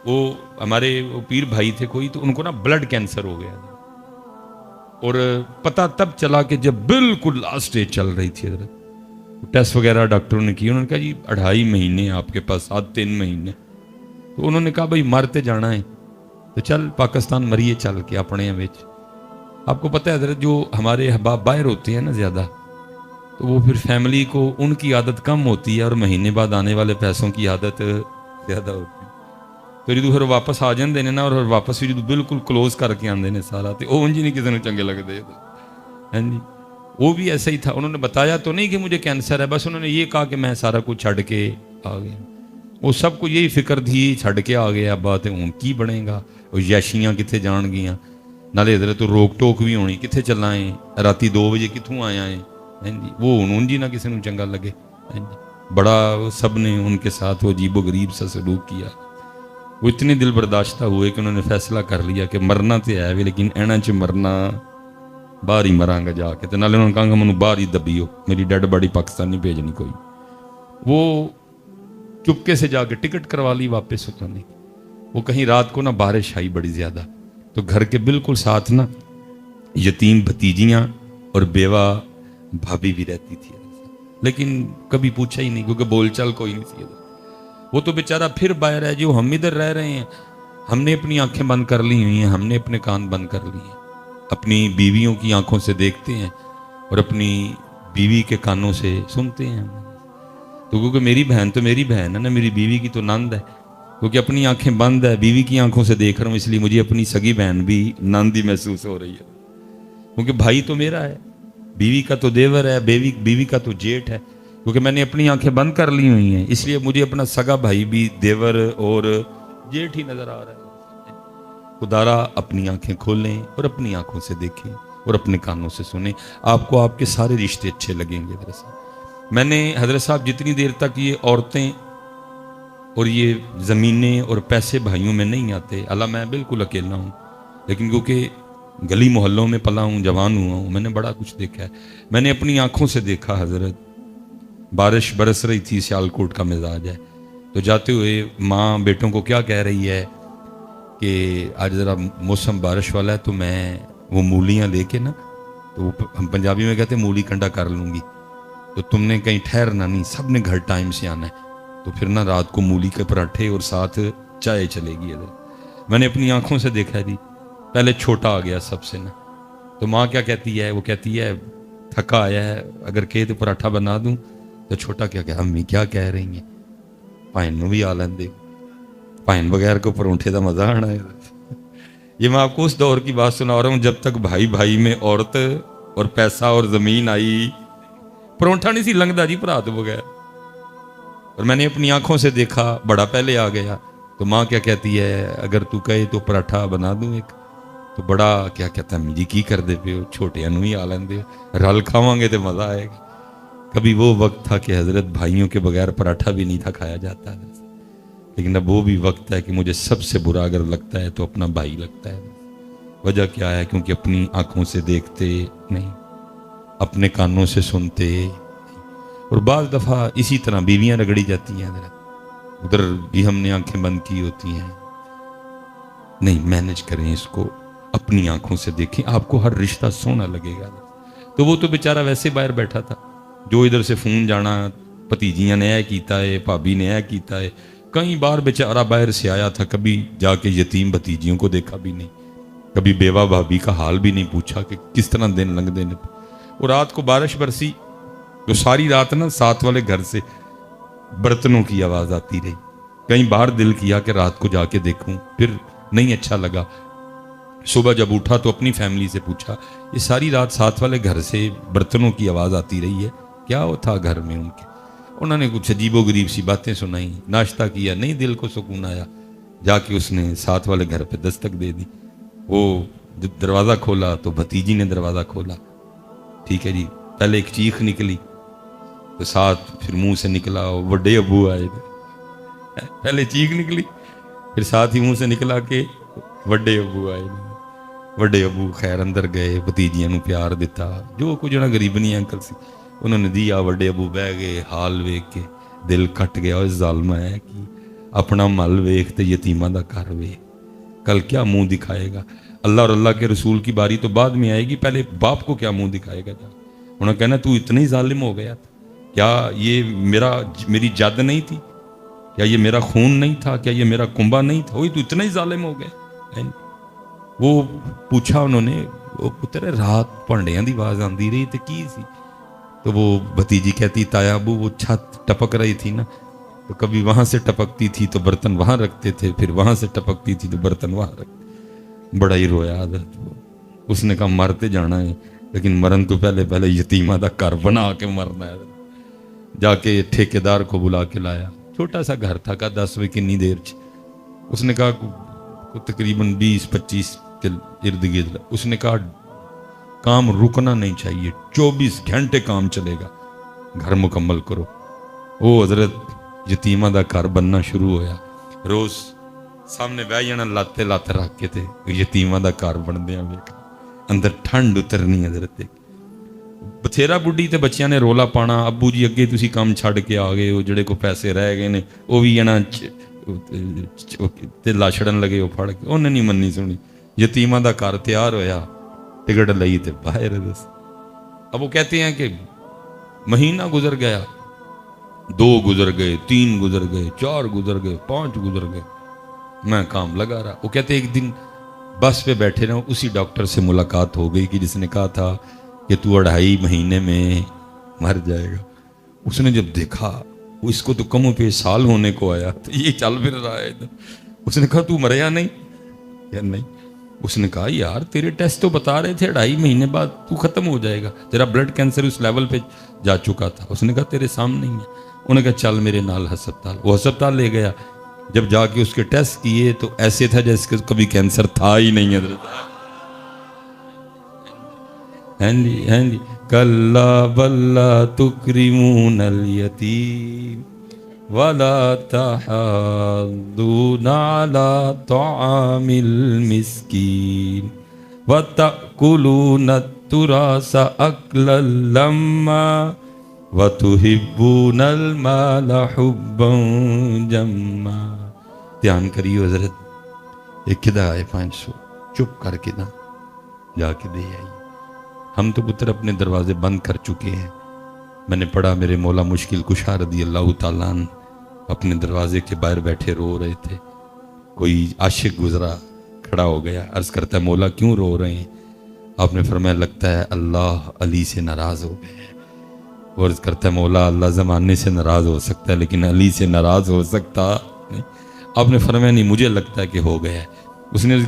وہ ہمارے وہ پیر بھائی تھے کوئی، تو ان کو نا بلڈ کینسر ہو گیا، اور پتہ تب چلا کہ جب بالکل لاسٹ اسٹیج چل رہی تھی حضرت، ٹیسٹ وغیرہ ڈاکٹروں نے کی، انہوں نے کہا جی 2.5 مہینے آپ کے پاس، 3 مہینے. تو انہوں نے کہا بھائی مرتے جانا ہے تو چل پاکستان مریے چل کے اپنے وچ. آپ کو پتہ ہے حضرت جو ہمارے احباب باہر ہوتے ہیں نا زیادہ، تو وہ پھر فیملی کو ان کی عادت کم ہوتی ہے اور مہینے بعد آنے والے پیسوں کی عادت زیادہ ہوتی ہے. تو جدو پھر واپس آ جاندے نے نا، اور واپس بھی جدو بالکل کلوز کر کے آندے نے سارا، تو وہ انج نہیں کسی نے چنگے لگتے. ہاں جی، وہ بھی ایسا ہی تھا. انہوں نے بتایا تو نہیں کہ مجھے کینسر ہے، بس انہوں نے یہ کہا کہ میں سارا کچھ چھڑ کے آ گیا. وہ سب کو یہی فکر تھی چھڑ کے آ گیا، بات ہوں کی بنے گا، وہ یاشیاں کتنے جان گیاں، نالے حضرت روک ٹوک بھی ہونی، کتنے چلائیں راتی 2 بجے کتوں آیا ہے. ہاں جی، وہ ہوں جی نہ کسی نے چنگا لگے. ہاں جی، بڑا سب نے ان کے ساتھ وہ عجیب و غریب سا سلوک کیا. وہ اتنے دل برداشتہ ہوئے کہ انہوں نے فیصلہ کر لیا کہ مرنا تو ہے بھی، لیکن اینا چ مرنا باہر ہی مراں گا جا کے. تو نالے انہوں نے کہا کہ مجھے باہر ہی دبیو، میری ڈیڈ باڈی پاکستان نہیں بھیجنی کوئی. وہ چپکے سے جا کے ٹکٹ کروا لی واپس ہوتا نہیں. وہ کہیں رات کو نا بارش آئی بڑی زیادہ، تو گھر کے بالکل ساتھ نا یتیم بھتیجیاں اور بیوہ بھابھی بھی رہتی تھی، لیکن کبھی پوچھا ہی نہیں کیونکہ بول چال کوئی نہیں تھی. وہ تو بیچارہ پھر باہر ہے، جو ہم ادھر رہ رہے ہیں ہم نے اپنی آنکھیں بند کر لی ہوئی ہیں، ہم نے اپنے کان بند کر لی ہیں، اپنی بیویوں کی آنکھوں سے دیکھتے ہیں اور اپنی بیوی کے کانوں سے سنتے ہیں. تو کیونکہ میری بہن تو میری بہن ہے نا، میری بیوی کی تو نند ہے، کیونکہ اپنی آنکھیں بند ہے، بیوی کی آنکھوں سے دیکھ رہا ہوں، اس لیے مجھے اپنی سگی بہن بھی نند ہی محسوس ہو رہی ہے. کیونکہ بھائی تو میرا ہے، بیوی کا تو دیور ہے، بیوی کا تو جیٹ ہے. کیونکہ میں نے اپنی آنکھیں بند کر لی ہوئی ہیں، اس لیے مجھے اپنا سگا بھائی بھی دیور اور جیٹ ہی نظر آ رہا ہے. خدارا اپنی آنکھیں کھولیں اور اپنی آنکھوں سے دیکھیں اور اپنے کانوں سے سنیں، آپ کو آپ کے سارے رشتے اچھے لگیں گے. دراصل میں نے حضرت صاحب جتنی دیر تک یہ عورتیں اور یہ زمینیں اور پیسے بھائیوں میں نہیں آتے، اللہ میں بالکل اکیلا ہوں، لیکن کیونکہ گلی محلوں میں پلا ہوں، جوان ہوا ہوں، میں نے بڑا کچھ دیکھا ہے. میں نے اپنی آنکھوں سے دیکھا حضرت، بارش برس رہی تھی، سیالکوٹ کا مزاج ہے، تو جاتے ہوئے ماں بیٹوں کو کیا کہہ رہی ہے کہ آج ذرا موسم بارش والا ہے، تو میں وہ مولیاں لے کے نا، تو ہم پنجابی میں کہتے ہیں مولی کنڈا کر لوں گی، تو تم نے کہیں ٹھہرنا نہیں، سب نے گھر ٹائم سے آنا ہے، تو پھر نا رات کو مولی کے پراٹھے اور ساتھ چائے چلے گی. میں نے اپنی آنکھوں سے دیکھا جی. پہلے چھوٹا آ گیا سب سے نا، تو ماں کیا کہتی ہے، وہ کہتی ہے تھکا آیا ہے، اگر کہے تو پراٹھا بنا دوں، تو چھوٹا کیا کہ امی کیا کہہ رہی ہیں، پائن نو بھی آ لین دے، پائن بغیر کو پرونٹھے کا مزہ آنا ہے. یہ میں آپ کو اس دور کی بات سنا رہا ہوں جب تک بھائی بھائی میں عورت اور پیسہ اور زمین آئی، پرونٹھا نہیں سی لنگدا جی بھرا تو بغیر. اور میں نے اپنی آنکھوں سے دیکھا، بڑا پہلے آ گیا، تو ماں کیا کہتی ہے اگر تو کہے تو پراٹھا بنا دوں ایک، تو بڑا کیا کہتا ہے جی کی کر دے پہ ہو، چھوٹے انو ہی آ لین دے، رل کھاواں گے تو مزہ آئے گا. کبھی وہ وقت تھا کہ حضرت بھائیوں کے بغیر پراٹھا بھی نہیں تھا کھایا جاتا، لیکن اب وہ بھی وقت ہے کہ مجھے سب سے برا اگر لگتا ہے تو اپنا بھائی لگتا ہے. وجہ کیا ہے؟ کیونکہ اپنی آنکھوں سے دیکھتے نہیں، اپنے کانوں سے سنتے، اور بعض دفعہ اسی طرح بیویاں رگڑی جاتی ہیں، ادھر بھی ہم نے آنکھیں بند کی ہوتی ہیں. نہیں، مینج کریں اس کو، اپنی آنکھوں سے دیکھیں، آپ کو ہر رشتہ سونا لگے گا. تو وہ تو بیچارہ ویسے باہر بیٹھا تھا، جو ادھر سے فون جانا، بھتیجیاں نے اے کیتا ہے، بھابی نے اے کیتا ہے، کئی بار بیچارہ باہر سے آیا تھا، کبھی جا کے یتیم بھتیجیوں کو دیکھا بھی نہیں، کبھی بیوہ بھابی کا حال بھی نہیں پوچھا کہ کس طرح دن لنگ دے. اور رات کو بارش برسی تو ساری رات نا ساتھ والے گھر سے برتنوں کی آواز آتی رہی. کہیں باہر دل کیا کہ رات کو جا کے دیکھوں، پھر نہیں اچھا لگا. صبح جب اٹھا تو اپنی فیملی سے پوچھا، یہ ساری رات ساتھ والے گھر سے برتنوں کی آواز آتی رہی ہے، کیا وہ تھا گھر میں ان کے؟ انہوں نے کچھ عجیب و غریب سی باتیں سنائی، ناشتہ کیا، نہیں دل کو سکون آیا، جا کے اس نے ساتھ والے گھر پہ دستک دے دی. وہ دروازہ کھولا تو بھتیجی نے دروازہ کھولا، ٹھیک ہے جی، پہلے ایک چیخ نکلی، تو ساتھ پھر منہ سے نکلا وڈے ابو آئے. پہلے چیخ نکلی، پھر ساتھ ہی منہ سے نکلا کہ وڈے ابو آئے. وڈے ابو خیر اندر گئے، بھتیجیاں نو پیار دیتا، جو کچھ نہ غریبنی انکل سی انہوں نے دیا. وڈے ابو بہ گئے، حال ویکھ کے دل کٹ گیا، اس ظالمہ ہے کی اپنا مل ویخ تے یتیماں دا گھر ویخ، کل کیا منہ دکھائے گا؟ اللہ اور اللہ کے رسول کی باری تو بعد میں آئے گی، پہلے باپ کو کیا منہ دکھائے گا؟ انہوں نے کہنا تو اتنا ہی ظالم ہو گیا تھا، کیا یہ میری جد نہیں تھی؟ کیا یہ میرا خون نہیں تھا؟ کیا یہ میرا کنبا نہیں تھا؟ وہی تو اتنا ہی ظالم ہو گئے۔ وہ پوچھا انہوں نے، وہ پتر رات پانڈیاں دی آواز آندی رہی تو کی سی؟ تو وہ بھتیجی کہتی تایا ابو وہ چھت ٹپک رہی تھی نا، تو کبھی وہاں سے ٹپکتی تھی تو برتن وہاں رکھتے تھے، پھر وہاں سے ٹپکتی تھی تو برتن وہاں رکھتے۔ بڑا ہی رویا حضرت وہ۔ اس نے کہا مرتے جانا ہے لیکن مرن تو پہلے یتیمہ دا گھر بنا کے مرنا ہے۔ جا کے ٹھیکیدار کو بلا کے لایا، چھوٹا سا گھر تھا، کہا 10 بجے کنی دیر اس نے کہا تقریباً 20-25 کے ارد گرد۔ اس نے کہا کام رکنا نہیں چاہیے، 24 گھنٹے کام چلے گا، گھر مکمل کرو۔ وہ حضرت یتیمہ دا گھر بننا شروع ہویا، روز سامنے بہ جانا لاتے لاتے رکھ کے تھے، یتیمہ دا گھر بن دیا، اندر ٹھنڈ اترنی حضرت۔ بتھیرا بڈھی تے بچیاں نے رولا پانا، ابو جی اگے تسی کام چھڑ کے آ گئے ہو، جڑے کو پیسے رہ گئے نے وہ بھی نا تے لاچڑن لگے وہ پھڑ کے، انہیں نہیں مننی سنی۔ یتیمہ دا گھر تیار ہویا، ٹکٹ لئی تے باہر دس۔ اب وہ کہتے ہیں کہ مہینہ گزر گیا، 2 گزر گئے، 3 گزر گئے، 4 گزر گئے، 5 گزر گئے، میں کام لگا رہا۔ وہ کہتے ایک دن بس پہ بیٹھے رہے، اسی ڈاکٹر سے ملاقات ہو گئی کہ جس نے کہا تھا کہ تو 2.5 مہینے میں مر جائے گا۔ اس نے جب دیکھا وہ اس کو تو کم و بیش سال ہونے کو آیا، تو یہ چل پھر رہا ہے۔ اس نے کہا تو مریا نہیں؟ یا نہیں۔ اس نے کہا یار تیرے ٹیسٹ تو بتا رہے تھے 2.5 مہینے بعد تو ختم ہو جائے گا، تیرا بلڈ کینسر اس لیول پہ جا چکا تھا۔ اس نے کہا تیرے سامنے ہی ہے۔ انہوں نے کہا چل میرے نال ہسپتال۔ وہ ہسپتال لے گیا، جب جا کے اس کے ٹیسٹ کیے تو ایسے تھا جیسے کبھی کینسر تھا ہی نہیں حضرت۔ ہاں جی کلا بل لا تکرمون الیتیم ولا تحاضون علی طعام المسکین وتأکلون التراث اکلا لما وتحبون المال حبا جما۔ دھیان کریو حضرت، ایک کدا آئے 500 چپ کر کے نا جا کے دے آئی۔ ہم تو پتر اپنے دروازے بند کر چکے ہیں۔ میں نے پڑھا میرے مولا مشکل کشا رضی اللہ تعالیٰ عنہ اپنے دروازے کے باہر بیٹھے رو رہے تھے، کوئی عاشق گزرا کھڑا ہو گیا، عرض کرتا ہے مولا کیوں رو رہے ہیں؟ آپ نے فرمایا لگتا ہے اللہ علی سے ناراض ہو گئے ہیں۔ وہ عرض کرتا ہے مولا اللہ زمانے سے ناراض ہو سکتا ہے لیکن علی سے ناراض ہو سکتا نہیں۔ آپ نے فرمایا نہیں مجھے لگتا ہے کہ ہو گیا ہے۔ اس نے